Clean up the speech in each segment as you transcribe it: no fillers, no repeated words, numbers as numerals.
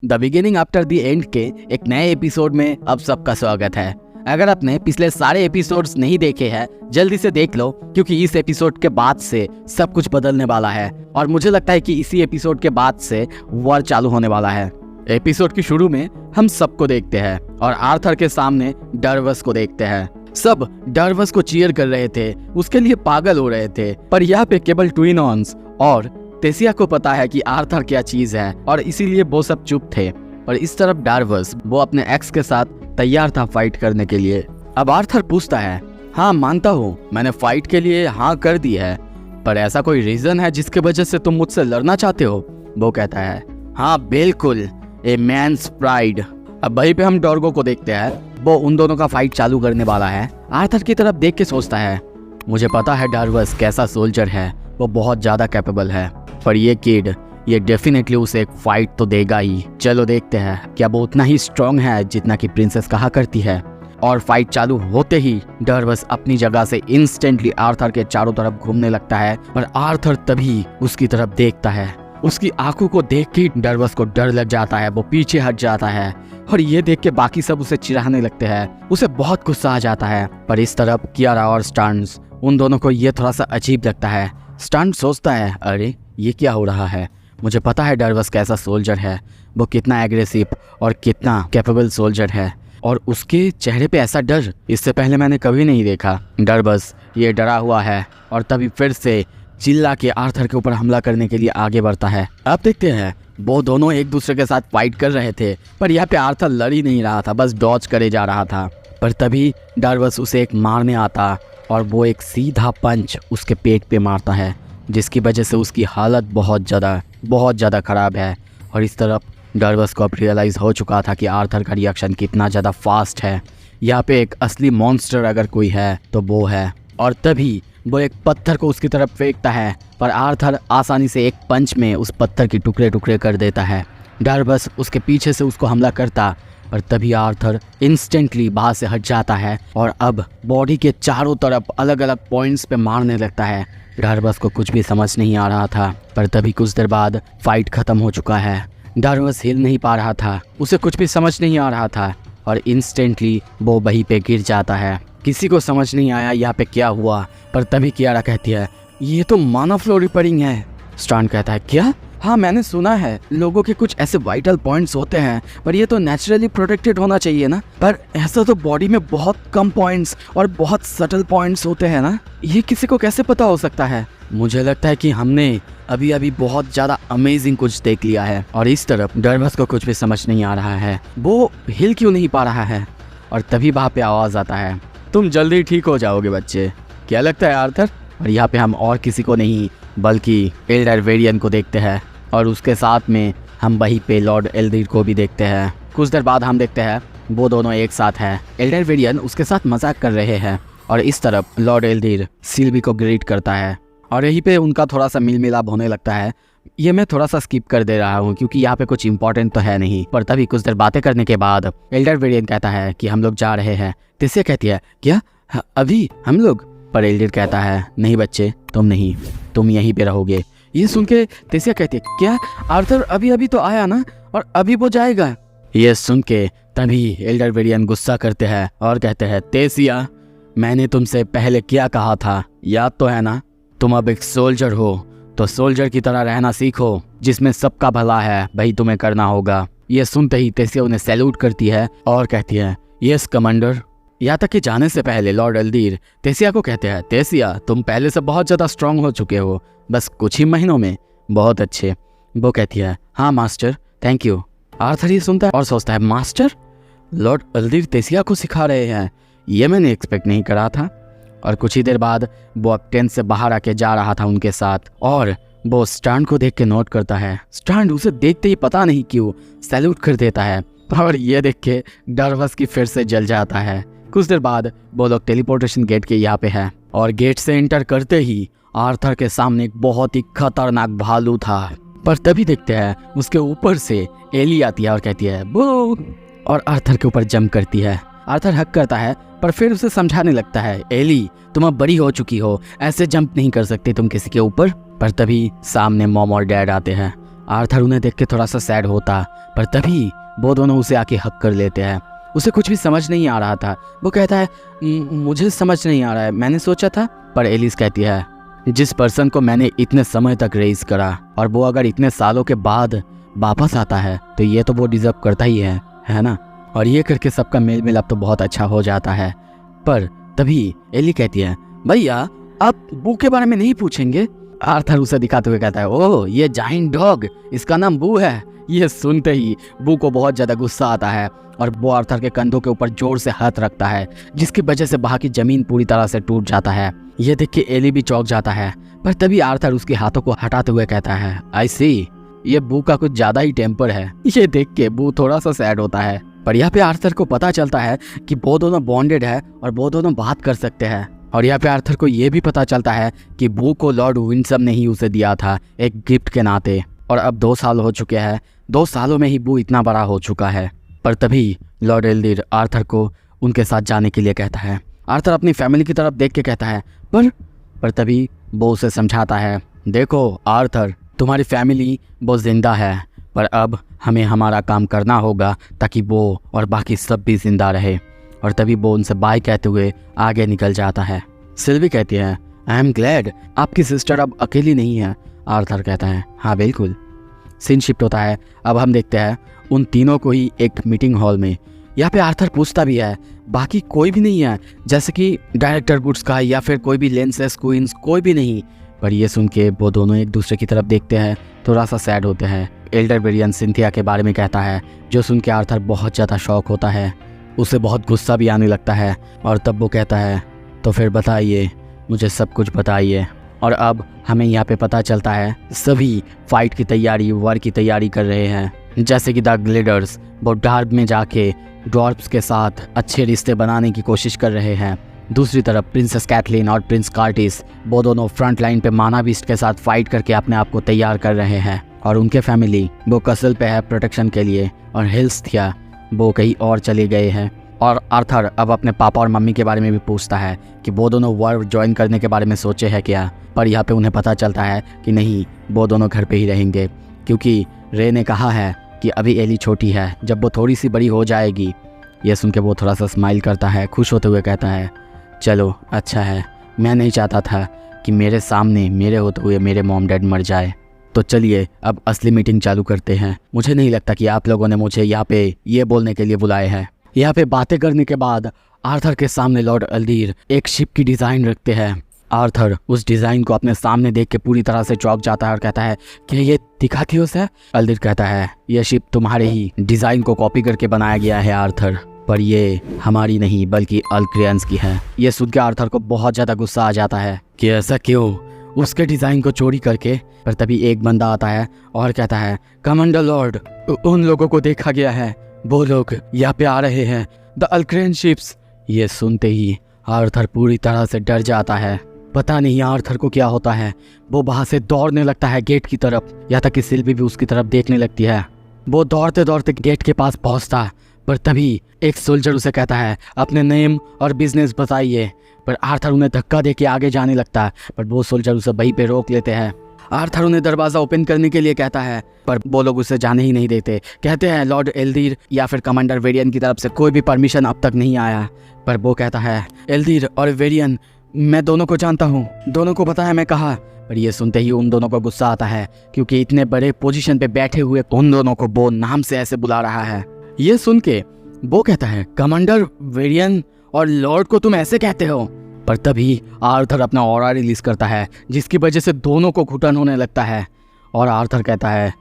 The beginning after the end के एक नए एपिसोड में अब सबका स्वागत है। अगर आपने पिछले सारे एपिसोड्स नहीं देखे हैं जल्दी से देख लो, क्योंकि इस एपिसोड के बाद से सब कुछ बदलने वाला है और मुझे लगता है कि इसी एपिसोड के बाद से वॉर चालू होने वाला है। एपिसोड की शुरू में हम सबको देखते हैं और आर्थर के सामने डर्वस को देखते हैं। सब डर्वस को चीयर कर रहे थे, उसके लिए पागल हो रहे थे, पर यहाँ पे केवल ट्विनॉन्स और तेसिया को पता है कि आर्थर क्या चीज है और इसीलिए वो सब चुप थे। और इस तरफ डर्वस वो अपने एक्स के साथ तैयार था फाइट करने के लिए। अब आर्थर पूछता है, हाँ मानता हूँ मैंने फाइट के लिए हाँ कर दी है, पर ऐसा कोई रीजन है जिसके वजह से तुम मुझसे लड़ना चाहते हो? वो कहता है, हाँ बिल्कुल, ए मैन्स प्राइड। अब वहीं पे हम डॉर्गो को देखते हैं, वो उन दोनों का फाइट चालू करने वाला है। आर्थर की तरफ देख के सोचता है, मुझे पता है डर्वस कैसा सोल्जर है, वो बहुत ज्यादा कैपेबल है, पर ये किड ये डेफिनेटली उसे एक फाइट तो देगा ही। चलो देखते हैं क्या वो उतना ही स्ट्रांग है जितना कि प्रिंसेस कहा करती है। और फाइट चालू होते ही डर्वस अपनी जगह से इंस्टेंटली आर्थर के चारों तरफ घूमने लगता है और आर्थर तभी उसकी तरफ देखता है। उसकी आंखों को देख के डर्वस को डर लग जाता है, वो पीछे हट जाता है और ये देख के बाकी सब उसे चिढ़ाने लगते हैं। उसे बहुत गुस्सा आ जाता है। पर इस तरफ कियारा और स्टार्न्स, उन दोनों को ये थोड़ा सा अजीब लगता है। स्टार्न्स सोचता है, अरे ये क्या हो रहा है, मुझे पता है डर्वस कैसा सोल्जर है, वो कितना एग्रेसिव और कितना कैपेबल सोल्जर है, और उसके चेहरे पे ऐसा डर इससे पहले मैंने कभी नहीं देखा। डर्वस ये डरा हुआ है और तभी फिर से चिल्ला के आर्थर के ऊपर हमला करने के लिए आगे बढ़ता है। अब देखते हैं वो दोनों एक दूसरे के साथ फाइट कर रहे थे, पर यहाँ पे आर्थर लड़ ही नहीं रहा था, बस डॉज करे जा रहा था। पर तभी डर्वस उसे एक मारने आता और वो एक सीधा पंच उसके पेट पे मारता है, जिसकी वजह से उसकी हालत बहुत ज़्यादा ख़राब है। और इस तरफ डर्वस को अब रियलाइज़ हो चुका था कि आर्थर का रिएक्शन कितना ज़्यादा फास्ट है। यहाँ पे एक असली मॉन्स्टर अगर कोई है तो वो है। और तभी वो एक पत्थर को उसकी तरफ फेंकता है, पर आर्थर आसानी से एक पंच में उस पत्थर के टुकड़े टुकड़े कर देता है। डर्वस उसके पीछे से उसको हमला करता, पर तभी आर्थर इंस्टेंटली वहाँ से हट जाता है और अब बॉडी के चारों तरफ अलग अलग पॉइंट्स पे मारने लगता है। डर्वस को कुछ भी समझ नहीं आ रहा था, पर तभी कुछ देर बाद फाइट खत्म हो चुका है। डर्वस हिल नहीं पा रहा था, उसे कुछ भी समझ नहीं आ रहा था और इंस्टेंटली वो वहीं पे गिर जाता है। किसी को समझ नहीं आया यहाँ पे क्या हुआ, पर तभी कियारा कहती है, ये तो माना फ्लो रिपेयरिंग है। स्टार्न कहता है, क्या? हाँ मैंने सुना है लोगों के कुछ ऐसे वाइटल पॉइंट्स होते हैं, पर ये तो नेचुरली प्रोटेक्टेड होना चाहिए ना, पर ऐसा तो बॉडी में बहुत कम पॉइंट्स और बहुत सटल पॉइंट्स होते हैं ना, ये किसी को कैसे पता हो सकता है? मुझे लगता है कि हमने अभी अभी बहुत ज़्यादा अमेजिंग कुछ देख लिया है। और इस तरफ डर्वस को कुछ भी समझ नहीं आ रहा है, वो हिल क्यों नहीं पा रहा है। और तभी वहाँ पे आवाज़ आता है, तुम जल्दी ठीक हो जाओगे बच्चे, क्या लगता है आर्थर? और यहाँ पे हम और किसी को नहीं बल्कि एल्डर वेरियन को देखते हैं और उसके साथ में हम वहीं पे लॉर्ड एल्डीर को भी देखते हैं। कुछ देर बाद हम देखते हैं वो दोनों एक साथ हैं। एल्डर वेरियन उसके साथ मजाक कर रहे हैं और इस तरफ लॉर्ड एल्डीर सिल्वी को ग्रीट करता है और यहीं पे उनका थोड़ा सा मिल मिलाप होने लगता है। ये मैं थोड़ा सा स्किप कर दे रहा हूँ क्योंकि यहाँ पे कुछ इंपॉर्टेंट तो है नहीं। पर तभी कुछ देर बातें करने के बाद एल्डर वेरियन कहता है कि हम लोग जा रहे हैं। तेसिया कहती है, क्या अभी हम लोग? पर एल्डीर कहता है, नहीं बच्चे, तुम नहीं, तुम यहीं पे रहोगे। ये सुन के तेसिया कहती है, क्या आर्थर अभी अभी तो आया ना और अभी वो जाएगा? ये सुन के तभी एल्डर वेरियन गुस्सा करते हैं और कहते हैं, तेसिया मैंने तुमसे पहले क्या कहा था, याद तो है ना? तुम अब एक सोल्जर हो तो सोल्जर की तरह रहना सीखो, जिसमें सबका भला है वही तुम्हें करना होगा। ये सुनते ही तेसिया उन्हें सैल्यूट करती है और कहती है, यस कमांडर। यहाँ तक कि जाने से पहले लॉर्ड एल्डीर तेसिया को कहते हैं, तेसिया तुम पहले से बहुत ज़्यादा स्ट्रांग हो चुके हो, बस कुछ ही महीनों में। बहुत अच्छे। वो कहती है, हाँ मास्टर, थैंक यू। आर्थर ये सुनता है और सोचता है, मास्टर? लॉर्ड एल्डीर तेसिया को सिखा रहे हैं, ये मैंने एक्सपेक्ट नहीं करा था। और कुछ ही देर बाद वो अब टेंट से बाहर आके जा रहा था उनके साथ और वो स्टार्न को देख के नोट करता है। स्टार्न उसे देखते ही पता नहीं क्यों सैल्यूट कर देता है और ये देख के डर्वस की फिर से जल जाता है। कुछ देर बाद वो लोग टेलीपोर्टेशन गेट के यहाँ पे है और गेट से एंटर करते ही आर्थर के सामने एक बहुत ही खतरनाक भालू था। पर तभी देखते हैं उसके ऊपर से एली आती है और कहती है, बू, और आर्थर के ऊपर जंप करती है। आर्थर हक करता है पर फिर उसे समझाने लगता है, एली तुम अब बड़ी हो चुकी हो, ऐसे जंप नहीं कर सकते तुम किसी के ऊपर। पर तभी सामने मॉम और डैड आते हैं। आर्थर उन्हें देख के थोड़ा सा सैड होता, पर तभी वो दोनों उसे आके हक कर लेते हैं। उसे कुछ भी समझ नहीं आ रहा था। वो कहता है मुझे समझ नहीं आ रहा है, मैंने सोचा था। पर एलिस कहती है जिस पर्सन को मैंने इतने समय तक रेज करा और वो अगर इतने सालों के बाद वापस आता है तो ये तो वो डिजर्व करता ही है ना। और ये करके सबका मेल मिलाप तो बहुत अच्छा हो जाता है। पर तभी एली कहती है भैया आप बू के बारे में नहीं पूछेंगे। आर्थर उसे दिखाते हुए कहता है ओह ये जाइंट डॉग, इसका नाम बू है। ये सुनते ही बू को बहुत ज़्यादा गुस्सा आता है और वो आर्थर के कंधों के ऊपर जोर से हाथ रखता है, जिसकी वजह से वहाँ की जमीन पूरी तरह से टूट जाता है। ये देख के एली भी चौंक जाता है। पर तभी आर्थर उसके हाथों को हटाते हुए कहता है आई सी, ये बू का कुछ ज़्यादा ही टेम्पर है। ये देख के बू थोड़ा सा सैड होता है। पर यहाँ पे आर्थर को पता चलता है कि वो दोनों बॉन्डेड है और वो दोनों बात कर सकते हैं। और यहाँ पे आर्थर को ये भी पता चलता है कि बू को लॉर्ड विंडसम ने ही उसे दिया था एक गिफ्ट के नाते। और अब 2 साल हो चुके हैं, 2 सालों में ही बू इतना बड़ा हो चुका है। पर तभी लॉर्ड एल्डीर आर्थर को उनके साथ जाने के लिए कहता है। आर्थर अपनी फैमिली की तरफ देख के कहता है पर तभी वो उसे समझाता है देखो आर्थर, तुम्हारी फैमिली वो जिंदा है, पर अब हमें हमारा काम करना होगा ताकि वो और बाकी सब भी जिंदा रहे। और तभी वो उनसे बाय कहते हुए आगे निकल जाता है। सिल्वी कहती है आई एम ग्लैड आपकी सिस्टर अब अकेली नहीं है। आर्थर कहता है हाँ बिल्कुल। सीन शिफ्ट होता है। अब हम देखते हैं उन तीनों को ही एक मीटिंग हॉल में। यहाँ पे आर्थर पूछता भी है बाकी कोई भी नहीं है, जैसे कि डायरेक्टर वुड्स का या फिर कोई भी लेंसेस क्वींस, कोई भी नहीं। पर ये सुन के वो दोनों एक दूसरे की तरफ देखते हैं, थोड़ा सा सैड होते हैं। एल्डर वेरियन सिंथिया के बारे में कहता है, जो सुन के आर्थर बहुत ज़्यादा शौक होता है। उसे बहुत गुस्सा भी आने लगता है। और तब वो कहता है तो फिर बताइए, मुझे सब कुछ बताइए। और अब हमें यहाँ पे पता चलता है सभी फाइट की तैयारी, वॉर की तैयारी कर रहे हैं। जैसे कि द ग्लिडर्स वो डार्क में जाके ड्वार्फ्स के साथ अच्छे रिश्ते बनाने की कोशिश कर रहे हैं। दूसरी तरफ प्रिंसेस कैथलीन और प्रिंस कार्टिस वो दोनों फ्रंट लाइन पे माना बीस्ट के साथ फाइट करके अपने आप को तैयार कर रहे हैं। और उनके फैमिली वो कसल पे है प्रोटेक्शन के लिए, और हिल्सथिया वो कहीं और चले गए हैं। और आर्थर अब अपने पापा और मम्मी के बारे में भी पूछता है कि वो दोनों वॉर ज्वाइन करने के बारे में सोचे हैं क्या। पर यहाँ पे उन्हें पता चलता है कि नहीं, वो दोनों घर पे ही रहेंगे, क्योंकि रे ने कहा है कि अभी एली छोटी है, जब वो थोड़ी सी बड़ी हो जाएगी। ये सुन के वो थोड़ा सा स्माइल करता है, खुश होते हुए कहता है चलो अच्छा है, मैं नहीं चाहता था कि मेरे सामने मेरे होते हुए मेरे मॉम डैड मर जाए। तो चलिए अब असली मीटिंग चालू करते हैं। मुझे नहीं लगता कि आप लोगों ने मुझे यहाँ पे ये बोलने के लिए बुलाए हैं। यहाँ पे बातें करने के बाद आर्थर के सामने लॉर्ड एल्डीर एक शिप की डिज़ाइन रखते हैं। आर्थर उस डिज़ाइन को अपने सामने देख के पूरी तरह से चौंक जाता है और कहता है कि ये दिखाती हो उसे। एल्डीर कहता है यह शिप तुम्हारे ही डिज़ाइन को कॉपी करके बनाया गया है आर्थर, पर ये हमारी नहीं बल्कि अल्क्रियंस की है। ये सुन के आर्थर को बहुत ज़्यादा गुस्सा आ जाता है कि ऐसा क्यों, उसके डिज़ाइन को चोरी करके। पर तभी एक बंदा आता है और कहता है कमांडर लॉर्ड, उन लोगों को देखा गया है, वो लोग यहाँ पे आ रहे हैं, द अल्क्रियन शिप्स। ये सुनते ही आर्थर पूरी तरह से डर जाता है। पता नहीं आर्थर को क्या होता है, वो वहाँ से दौड़ने लगता है गेट की तरफ। यहाँ तक कि सिल्वी भी उसकी तरफ देखने लगती है। वो दौड़ते दौड़ते गेट के पास पहुँचता, पर तभी एक सोल्जर उसे कहता है अपने नेम और बिजनेस बताइए। पर आर्थर उन्हें धक्का दे के आगे जाने लगता है, पर वो सोल्जर उसे वहीं पे रोक लेते हैं। आर्थर उन्हें दरवाज़ा ओपन करने के लिए कहता है, पर वो लोग उसे जाने ही नहीं देते। कहते हैं लॉर्ड एल्डीर या फिर कमांडर वेरियन की तरफ से कोई भी परमिशन अब तक नहीं आया। पर वो कहता है एल्डीर और वेरियन, मैं दोनों को जानता हूँ, दोनों को पता है मैं कहा। पर ये सुनते ही उन दोनों को गुस्सा आता है, क्योंकि इतने बड़े पोजीशन पे बैठे हुए उन दोनों को वो नाम से ऐसे बुला रहा है। ये सुन के वो कहता है कमांडर वेरियन और लॉर्ड को तुम ऐसे कहते हो। पर तभी आर्थर अपना ऑरा रिलीज करता है, जिसकी वजह से दोनों को घुटन होने लगता है। और आर्थर कहता है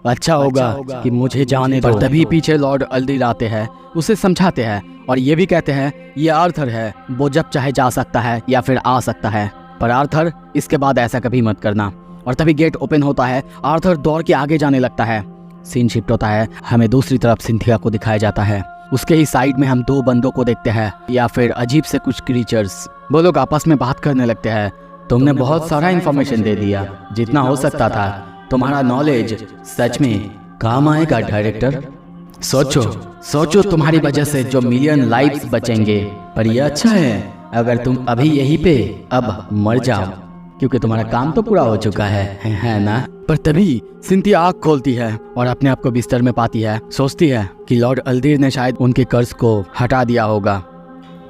अच्छा होगा कि मुझे जाने दो। पर तभी पीछे लॉर्ड एल्डीर आते हैं, उसे समझाते हैं और ये भी कहते हैं ये आर्थर है, वो जब चाहे जा सकता है या फिर आ सकता है। पर आर्थर इसके बाद ऐसा कभी मत करना। और तभी गेट ओपन होता है, आर्थर दौड़ के आगे जाने लगता है। सीन शिफ्ट होता है, हमें दूसरी तरफ सिंथिया को दिखाया जाता है। उसके ही साइड में हम 2 बंदों को देखते हैं, या फिर अजीब से कुछ क्रीचर्स। वो लोग आपस में बात करने लगते हैं। तुमने बहुत सारा इन्फॉर्मेशन दे दिया, जितना हो सकता था। तुम्हारा नॉलेज सच में काम आएगा डायरेक्टर। सोचो तुम्हारी वजह से जो मिलियन लाइव्स बचेंगे। पर यह अच्छा है अगर तुम अभी यहीं पे अब मर जाओ, क्योंकि तुम्हारा काम तो पूरा हो चुका है ना। पर तभी सिंथिया आँख खोलती है और अपने आप को बिस्तर में पाती है। सोचती है कि लॉर्ड अल्दीर ने शायद उनके कर्ज को हटा दिया होगा।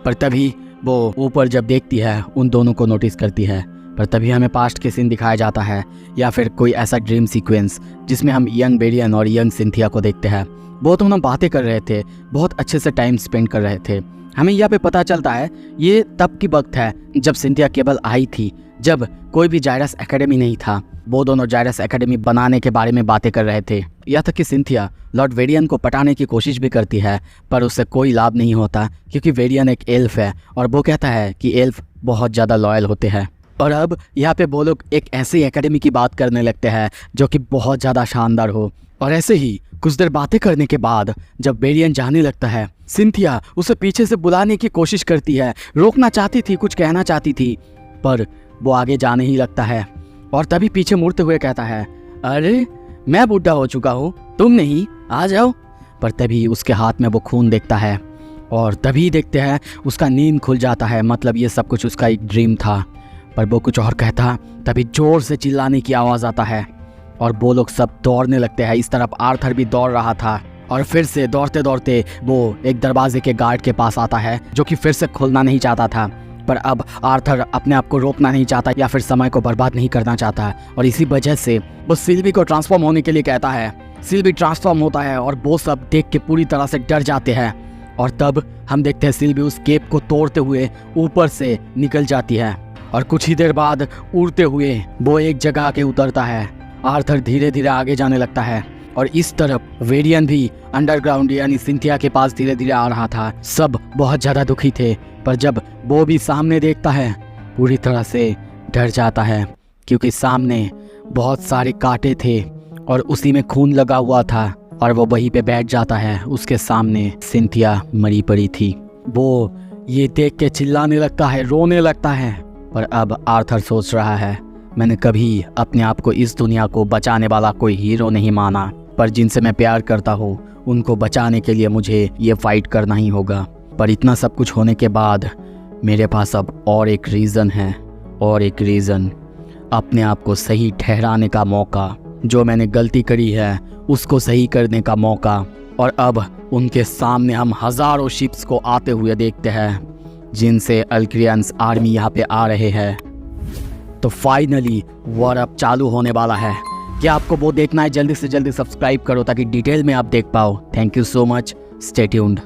पर तभी वो ऊपर जब देखती है उन दोनों को नोटिस करती है। पर तभी हमें पास्ट के सीन दिखाया जाता है या फिर कोई ऐसा ड्रीम सीक्वेंस जिसमें हम यंग बेरियन और यंग सिंथिया को देखते हैं। वो दोनों बातें कर रहे थे, बहुत अच्छे से टाइम स्पेंड कर रहे थे। हमें यहाँ पे पता चलता है ये तब की वक्त है जब सिंथिया केवल आई थी, जब कोई भी जायरस एकेडमी नहीं था। वो दोनों जायरस एकेडमी बनाने के बारे में बातें कर रहे थे। यहाँ तक कि सिंथिया लॉर्ड वेरियन को पटाने की कोशिश भी करती है, पर उससे कोई लाभ नहीं होता क्योंकि वेरियन एक एल्फ है और वो कहता है कि एल्फ बहुत ज़्यादा लॉयल होते हैं। और अब यहाँ पे वो लोग एक ऐसी एकेडमी की बात करने लगते हैं जो कि बहुत ज़्यादा शानदार हो। और ऐसे ही कुछ देर बातें करने के बाद जब वेरियन जाने लगता है, सिंथिया उसे पीछे से बुलाने की कोशिश करती है, रोकना चाहती थी, कुछ कहना चाहती थी, पर वो आगे जाने ही लगता है। और तभी पीछे मुड़ते हुए कहता है, अरे मैं बूढ़ा हो चुका हूँ, तुम नहीं, आ जाओ। पर तभी उसके हाथ में वो खून देखता है और तभी देखते हैं उसका नींद खुल जाता है। मतलब ये सब कुछ उसका एक ड्रीम था। पर वो कुछ और कहता, तभी जोर से चिल्लाने की आवाज़ आता है और वो लोग सब दौड़ने लगते हैं। इस तरफ आर्थर भी दौड़ रहा था और फिर से दौड़ते दौड़ते वो एक दरवाजे के गार्ड के पास आता है जो कि फिर से खुलना नहीं चाहता था। पर अब आर्थर अपने आप को रोकना नहीं चाहता या फिर समय को बर्बाद नहीं करना चाहता और इसी वजह से वो सिल्वी को ट्रांसफॉर्म होने के लिए कहता है। सिल्वी ट्रांसफॉर्म होता है और वो सब देख के पूरी तरह से डर जाते हैं। और तब हम देखते हैं सिल्वी उस केप को तोड़ते हुए ऊपर से निकल जाती है और कुछ ही देर बाद उड़ते हुए वो एक जगह आके उतरता है। आर्थर धीरे धीरे आगे जाने लगता है और इस तरफ वेरियन भी अंडरग्राउंड यानी सिंथिया के पास धीरे धीरे आ रहा था। सब बहुत ज़्यादा दुखी थे, पर जब वो भी सामने देखता है पूरी तरह से डर जाता है क्योंकि सामने बहुत सारे कांटे थे और उसी में खून लगा हुआ था और वो वहीं पे बैठ जाता है। उसके सामने सिंथिया मरी पड़ी थी। वो ये देख के चिल्लाने लगता है, रोने लगता है। पर अब आर्थर सोच रहा है, मैंने कभी अपने आप को इस दुनिया को बचाने वाला कोई हीरो नहीं माना, पर जिनसे मैं प्यार करता हूँ उनको बचाने के लिए मुझे ये फाइट करना ही होगा। पर इतना सब कुछ होने के बाद मेरे पास अब और एक रीज़न है, और एक रीज़न अपने आप को सही ठहराने का मौका, जो मैंने गलती करी है उसको सही करने का मौका। और अब उनके सामने हम हज़ारों शिप्स को आते हुए देखते हैं जिनसे अल्क्रियंस आर्मी यहाँ पे आ रहे हैं। तो फाइनली वॉर अब चालू होने वाला है। क्या आपको वो देखना है? जल्दी से जल्दी सब्सक्राइब करो ताकि डिटेल में आप देख पाओ। Thank you so much, stay tuned.